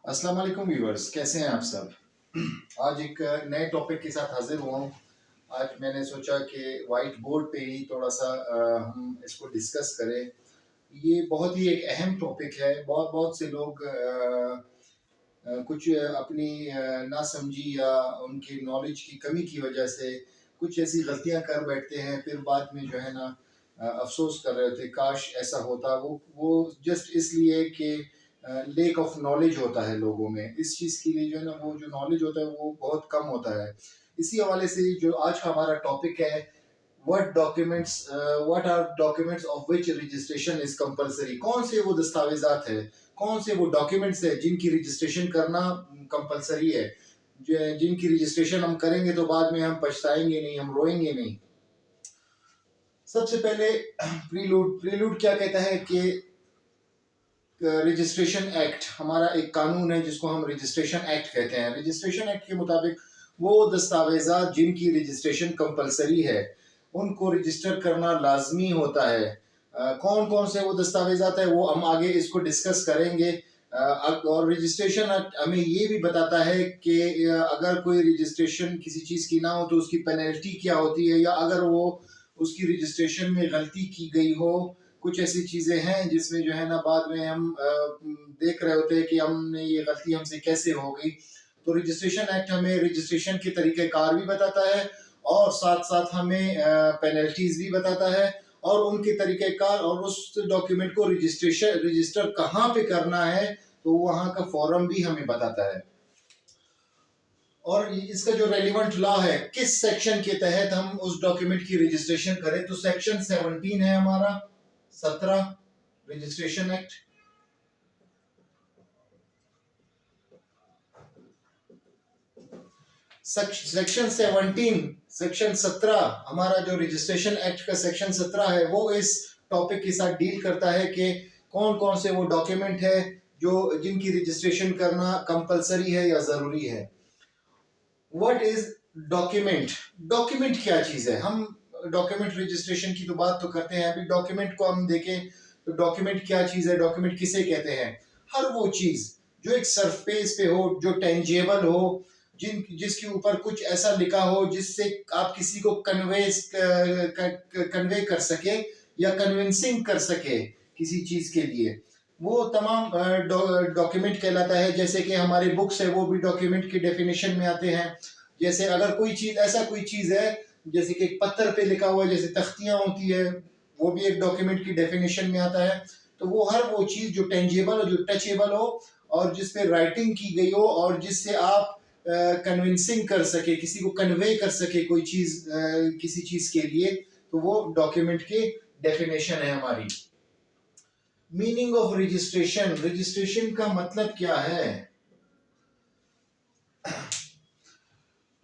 अस्सलाम वालेकुम व्यूअर्स, कैसे हैं आप सब। आज एक नए टॉपिक के साथ हाजिर हुआ हूँ। आज मैंने सोचा कि वाइट बोर्ड पे ही थोड़ा सा हम इसको डिस्कस करें। ये बहुत ही एक अहम टॉपिक है। बहुत बहुत से लोग कुछ अपनी नासमझी या उनकी नॉलेज की कमी की वजह से कुछ ऐसी गलतियां कर बैठते हैं, फिर बाद में जो है ना अफसोस कर रहे होते, काश ऐसा होता। वो जस्ट इसलिए कि लेक ऑफ नॉलेज होता है लोगों में, इस चीज़ के लिए जो है ना वो जो नॉलेज होता है वो बहुत कम होता है। इसी हवाले से जो आज का हमारा टॉपिक है, what are documents of which registration is compulsory। कौन से वो दस्तावेजात है, कौन से वो डॉक्यूमेंट्स है जिनकी रजिस्ट्रेशन करना कंपलसरी है, जिनकी रजिस्ट्रेशन हम करेंगे तो बाद में हम पछताएंगे नहीं, हम रोएंगे नहीं। सबसे पहले प्रीलूड क्या कहता है कि रजिस्ट्रेशन एक्ट हमारा एक कानून है जिसको हम रजिस्ट्रेशन एक्ट कहते हैं। रजिस्ट्रेशन एक्ट के मुताबिक वो दस्तावेजात जिनकी रजिस्ट्रेशन कंपलसरी है उनको रजिस्टर करना लाजमी होता है। कौन कौन से वो दस्तावेजात है वो हम आगे इसको डिस्कस करेंगे। और रजिस्ट्रेशन एक्ट हमें ये भी बताता है कि अगर कोई रजिस्ट्रेशन किसी चीज़ की ना हो तो उसकी पेनल्टी क्या होती है, या अगर वो उसकी रजिस्ट्रेशन में गलती की गई हो। कुछ ऐसी चीज़ें हैं जिसमें जो है ना बाद में हम देख रहे होते हैं कि हमने ये गलती हमसे कैसे हो गई। तो रजिस्ट्रेशन एक्ट हमें रजिस्ट्रेशन के तरीक़ेकार भी बताता है और साथ साथ हमें पेनल्टीज भी बताता है और उनके तरीक़ेकार और उस डॉक्यूमेंट को रजिस्टर कहाँ पे करना है तो वहाँ का फॉरम भी हमें बताता है। और इसका जो रेलिवेंट लॉ है, किस सेक्शन के तहत हम उस डॉक्यूमेंट की रजिस्ट्रेशन करें, तो सेक्शन 17 है हमारा 17 रजिस्ट्रेशन एक्ट। सेक्शन 17 हमारा जो रजिस्ट्रेशन एक्ट का सेक्शन 17 है वो इस टॉपिक के साथ डील करता है कि कौन कौन से वो डॉक्यूमेंट है जो जिनकी रजिस्ट्रेशन करना कंपलसरी है या जरूरी है। What is document? डॉक्यूमेंट क्या चीज है? हम डॉक्यूमेंट रजिस्ट्रेशन की तो बात तो करते हैं, अभी डॉक्यूमेंट को हम देखें तो डॉक्यूमेंट क्या चीज है, डॉक्यूमेंट किसे कहते हैं? हर वो चीज जो एक सरफेस पे हो, जो टेंजेबल हो, जिसके ऊपर कुछ ऐसा लिखा हो जिससे आप किसी को कन्वे कर सके या कन्विंसिंग कर सके किसी चीज के लिए, वो तमाम डॉक्यूमेंट कहलाता है। जैसे कि हमारे बुक्स है वो भी डॉक्यूमेंट की डेफिनेशन में आते हैं। जैसे अगर कोई चीज ऐसा कोई चीज है जैसे कि पत्थर पे लिखा हुआ है, जैसे तख्तियां होती है, वो भी एक डॉक्यूमेंट की डेफिनेशन में आता है। तो वो हर वो चीज जो टेंजेबल हो, जो टचेबल हो और जिस पे राइटिंग की गई हो और जिससे आप कन्विंसिंग कर सके, किसी को कन्वे कर सके कोई चीज किसी चीज के लिए, तो वो डॉक्यूमेंट की डेफिनेशन है हमारी। मीनिंग ऑफ रजिस्ट्रेशन, रजिस्ट्रेशन का मतलब क्या है?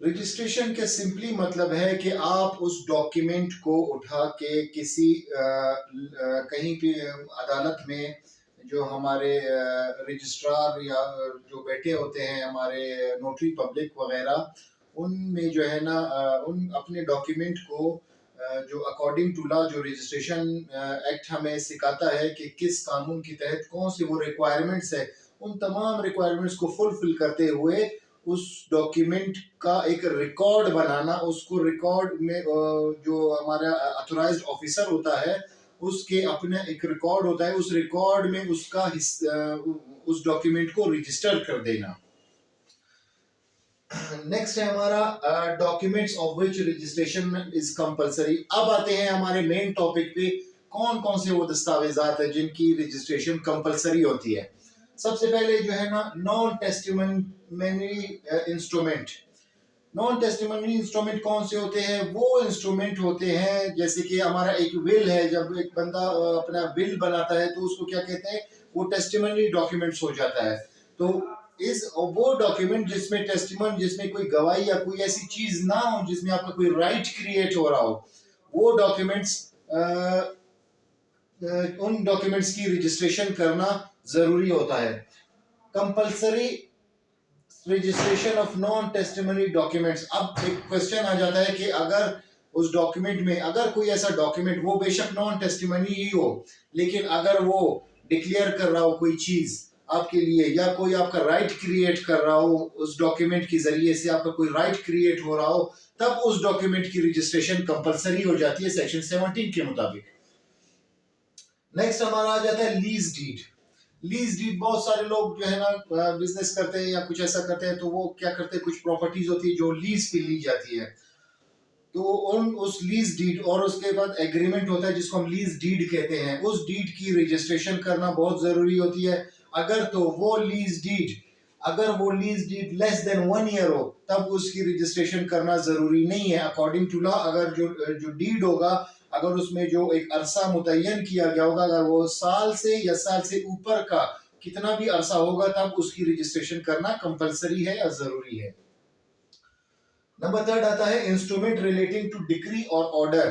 रजिस्ट्रेशन का सिंपली मतलब है कि आप उस डॉक्यूमेंट को उठा के किसी कहीं पे अदालत में जो हमारे रजिस्ट्रार या जो बैठे होते हैं हमारे नोटरी पब्लिक वगैरह, उनमें जो है ना उन अपने डॉक्यूमेंट को जो अकॉर्डिंग टू लॉ जो रजिस्ट्रेशन एक्ट हमें सिखाता है कि किस कानून के तहत कौन सी वो रिक्वायरमेंट्स है, उन तमाम रिक्वायरमेंट्स को फुलफिल करते हुए उस डॉक्यूमेंट का एक रिकॉर्ड बनाना, उसको रिकॉर्ड में जो हमारा ऑथराइज्ड ऑफिसर होता है उसके अपने एक रिकॉर्ड होता है, उस रिकॉर्ड में उसका उस डॉक्यूमेंट को रजिस्टर कर देना। नेक्स्ट है हमारा documents of which registration is compulsory. अब आते हैं हमारे मेन टॉपिक पे, कौन कौन से वो दस्तावेजात है जिनकी रजिस्ट्रेशन कंपलसरी होती है। सबसे पहले जो है ना नॉन टेस्टिमोनियरी इंस्ट्रूमेंट। नॉन टेस्टिमोनियरी इंस्ट्रूमेंट कौन से होते हैं? वो इंस्ट्रूमेंट होते हैं जैसे कि हमारा एक विल है, जब एक बंदा अपना विल बनाता है तो उसको क्या कहते हैं, वो टेस्टिमोनियरी डॉक्यूमेंट्स हो जाता है। तो इस वो डॉक्यूमेंट जिसमें टेस्टिमोनी, जिसमें कोई गवाही या कोई ऐसी चीज ना हो जिसमें आपका कोई राइट क्रिएट हो रहा हो, वो डॉक्यूमेंट्स उन डॉक्यूमेंट्स की रजिस्ट्रेशन करना जरूरी होता है। Compulsory registration of non testimony documents. अब एक क्वेश्चन आ जाता है कि अगर उस डॉक्यूमेंट में अगर कोई ऐसा डॉक्यूमेंट, वो बेशक नॉन टेस्टिमोनी ही हो, लेकिन अगर वो डिक्लेयर कर रहा हो कोई चीज, आपके लिए, या कोई आपका राइट क्रिएट कर रहा हो, उस डॉक्यूमेंट के जरिए से आपका कोई राइट क्रिएट हो रहा हो, तब उस डॉक्यूमेंट की रजिस्ट्रेशन कंपलसरी हो जाती है सेक्शन 17 के मुताबिक। नेक्स्ट हमारा आ जाता है लीज डीड। लीज डीड बहुत सारे लोग जो है ना बिजनेस करते हैं या कुछ ऐसा करते हैं, तो वो क्या करते हैं, कुछ प्रॉपर्टीज होती है जो लीज पे ली जाती है, तो उस लीज डीड और उसके बाद एग्रीमेंट होता है जिसको हम लीज डीड कहते हैं, उस डीड की रजिस्ट्रेशन करना बहुत जरूरी होती है। अगर वो lease deed less than 1 year हो, तब उसकी रजिस्ट्रेशन करना जरूरी नहीं है अकॉर्डिंग टू लॉ। अगर जो डीड होगा, अगर उसमें जो एक अरसा मुतय्यन किया गया होगा, अगर वो साल से या साल से ऊपर का कितना भी अरसा होगा, तब उसकी रजिस्ट्रेशन करना कंपलसरी है या जरूरी है। नंबर 3 आता है इंस्ट्रूमेंट रिलेटिंग टू डिक्री और ऑर्डर।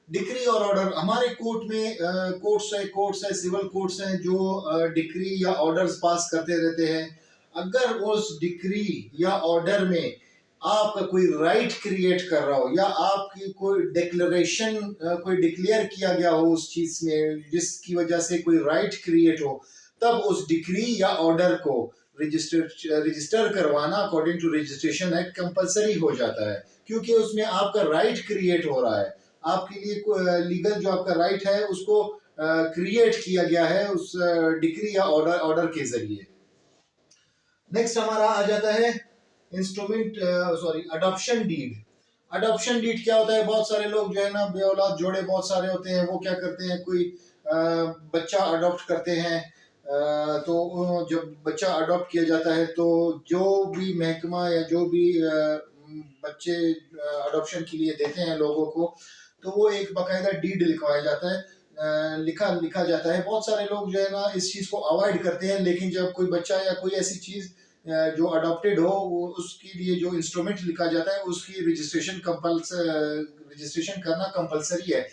डिक्री और ऑर्डर हमारे कोर्ट में कोर्ट्स है, सिविल कोर्ट्स हैं जो डिक्री या ऑर्डर्स पास करते रहते हैं। अगर उस डिक्री या ऑर्डर में आपका कोई राइट क्रिएट कर रहा हो, या आपकी कोई डिक्लेरेशन कोई डिक्लेयर किया गया हो उस चीज में जिसकी वजह से कोई राइट क्रिएट हो, तब उस डिक्री या ऑर्डर को रजिस्टर करवाना according to registration act compulsory हो जाता है, क्योंकि उसमें आपका राइट क्रिएट हो रहा है। आपके लिए लीगल जो आपका राइट है उसको क्रिएट किया गया है उस डिक्री या ऑर्डर के जरिए। नेक्स्ट हमारा आ जाता है अडॉप्शन डीड। अडॉप्शन डीड क्या होता है, बहुत सारे लोग जो है ना बे औलाद जोड़े बहुत सारे होते हैं, वो क्या करते हैं, कोई बच्चा अडॉप्ट करते हैं, तो जब बच्चा अडॉप्ट किया जाता है तो जो भी महकमा या जो भी बच्चे अडॉप्शन के लिए देते हैं लोगों को, तो वो एक बाकायदा डीड लिखवाया जाता है, लिखा जाता है। बहुत सारे लोग जो है ना इस चीज़ को अवॉइड करते हैं, लेकिन जब कोई बच्चा या कोई ऐसी चीज़ जो अडॉप्टेड हो, वो उसके लिए जो इंस्ट्रूमेंट लिखा जाता है उसकी रजिस्ट्रेशन करना कंपलसरी है।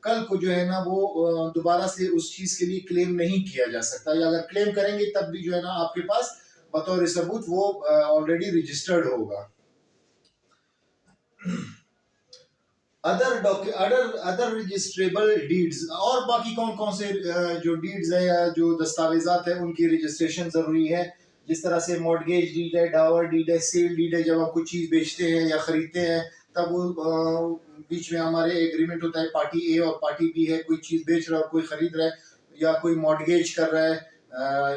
कल को जो है ना वो दोबारा से उस चीज के लिए क्लेम नहीं किया जा सकता, या अगर क्लेम करेंगे तब भी जो है ना आपके पास बतौर सबूत वो ऑलरेडी रजिस्टर्ड होगा। अदर रजिस्ट्रेबल डीड्स, और बाकी कौन कौन से जो डीड्स है या जो दस्तावेजात है उनकी रजिस्ट्रेशन जरूरी है, जिस तरह से मॉर्गेज डीड है, डावर डीड है, सेल डीड है। जब हम कुछ चीज बेचते हैं या खरीदते हैं, तब वो बीच में हमारे एग्रीमेंट होता है, पार्टी ए और पार्टी बी है, कोई चीज बेच रहा है और कोई खरीद रहा है, या कोई मॉर्गेज कर रहा है,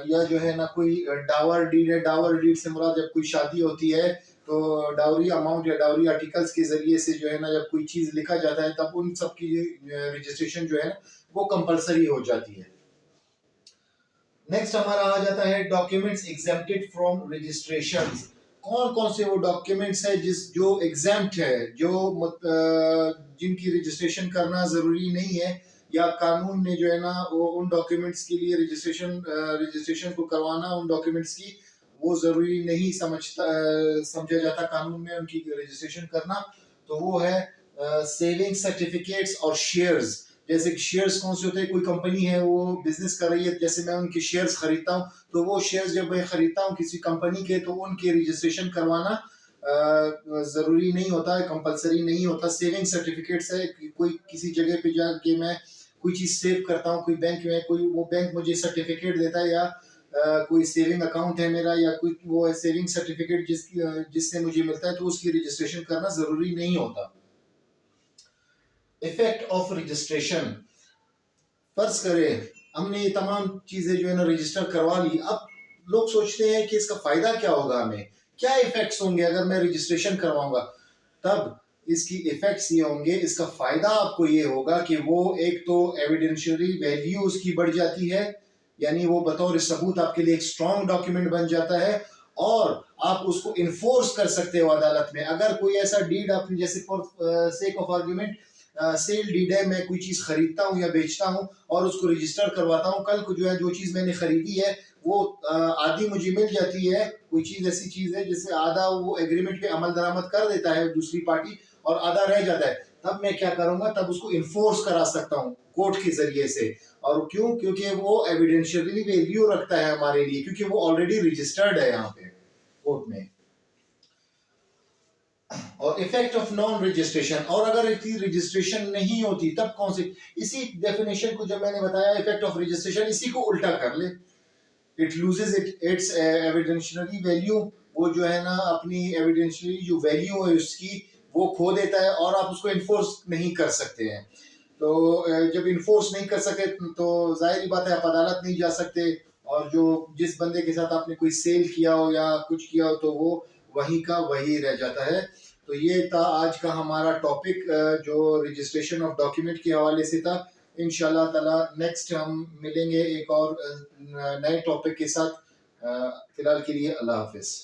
या जो है ना कोई डावर डीड है। डावर डीड से मुराद जब कोई शादी होती है तो डावरी अमाउंट या डावरी आर्टिकल्स के जरिए से जो है ना जब कोई चीज लिखा जाता है, तब उन सब की रजिस्ट्रेशन जो है वो कंपलसरी हो जाती है। नेक्स्ट हमारा आ जाता है डॉक्यूमेंट्स एग्जेम्प्टेड फ्रॉम रजिस्ट्रेशन। कौन कौन से वो डॉक्यूमेंट्स है जो एग्जेम्प्ट है, जो जिनकी रजिस्ट्रेशन करना जरूरी नहीं है, या कानून ने जो है ना वो उन डॉक्यूमेंट्स के लिए रजिस्ट्रेशन को करवाना, उन डॉक्यूमेंट्स की वो जरूरी नहीं समझा जाता कानून में उनकी रजिस्ट्रेशन करना। तो वो है सेविंग सर्टिफिकेट्स और शेयर्स। जैसे कि शेयर्स कौन से होते हैं, कोई कंपनी है वो बिजनेस कर रही है, जैसे मैं उनके शेयर्स खरीदता हूँ, तो वो शेयर्स जब मैं खरीदता हूँ किसी कंपनी के, तो उनके रजिस्ट्रेशन करवाना जरूरी नहीं होता है, कंपलसरी नहीं होता। सेविंग सर्टिफिकेट्स है कि कोई किसी जगह पे जाके मैं कोई चीज सेव करता हूँ, कोई बैंक में, कोई वो बैंक मुझे सर्टिफिकेट देता है, या कोई सेविंग अकाउंट है मेरा, या कोई वो है सेविंग सर्टिफिकेट जिससे मुझे मिलता है, तो उसकी रजिस्ट्रेशन करना जरूरी नहीं होता। इफेक्ट ऑफ रजिस्ट्रेशन, फर्ज करें हमने ये तमाम चीजें जो है ना रजिस्टर करवा ली, अब लोग सोचते हैं कि इसका फायदा क्या होगा, हमें क्या इफेक्ट्स होंगे अगर मैं रजिस्ट्रेशन करवाऊंगा। तब इसकी इफेक्ट्स ये होंगे, इसका फायदा आपको ये होगा कि वो एक तो एविडेंशियली वैल्यू उसकी बढ़ जाती है, यानी वो बतौर सबूत आपके लिए एक स्ट्रॉन्ग डॉक्यूमेंट बन जाता है, और आप उसको इन्फोर्स कर सकते हो अदालत में। अगर कोई ऐसा डीड आपने, जैसे for sake of argument sale deed है, मैं कोई चीज खरीदता हूँ या बेचता हूँ और उसको रजिस्टर करवाता हूँ, कल को जो है जो चीज मैंने खरीदी है वो आधी मुझे मिल जाती है, कोई चीज ऐसी चीज है जिससे आधा वो एग्रीमेंट पे अमल दरामद कर देता है दूसरी पार्टी और आधा रह जाता है, तब मैं क्या करूंगा, तब उसको इन्फोर्स करा सकता हूँ कोर्ट के जरिए से। और क्यों, क्योंकि वो एविडेंशियली वैल्यू रखता है हमारे लिए, क्योंकि वो ऑलरेडी रजिस्टर्ड है यहाँ पे कोर्ट में। और इफेक्ट ऑफ नॉन रजिस्ट्रेशन, और अगर इसकी रजिस्ट्रेशन नहीं होती तब कौन सी, इसी डेफिनेशन को जब मैंने बताया इफेक्ट ऑफ रजिस्ट्रेशन, इसी को उल्टा कर ले। It loses it's evidentiary value. वो जो है ना अपनी एविडेंशियरी जो वैल्यू है उसकी वो खो देता है और आप उसको इन्फोर्स नहीं कर सकते हैं। तो जब इन्फोर्स नहीं कर सके तो जाहिर बात है आप अदालत नहीं जा सकते, और जो जिस बंदे के साथ आपने कोई सेल किया हो या कुछ किया हो तो वो वहीं का वही रह जाता है। तो ये था आज का हमारा टॉपिक जो रजिस्ट्रेशन ऑफ डॉक्यूमेंट के हवाले से था। इंशाल्लाह ताला नेक्स्ट हम मिलेंगे एक और नए टॉपिक के साथ। फिलहाल के लिए अल्लाह हाफिज।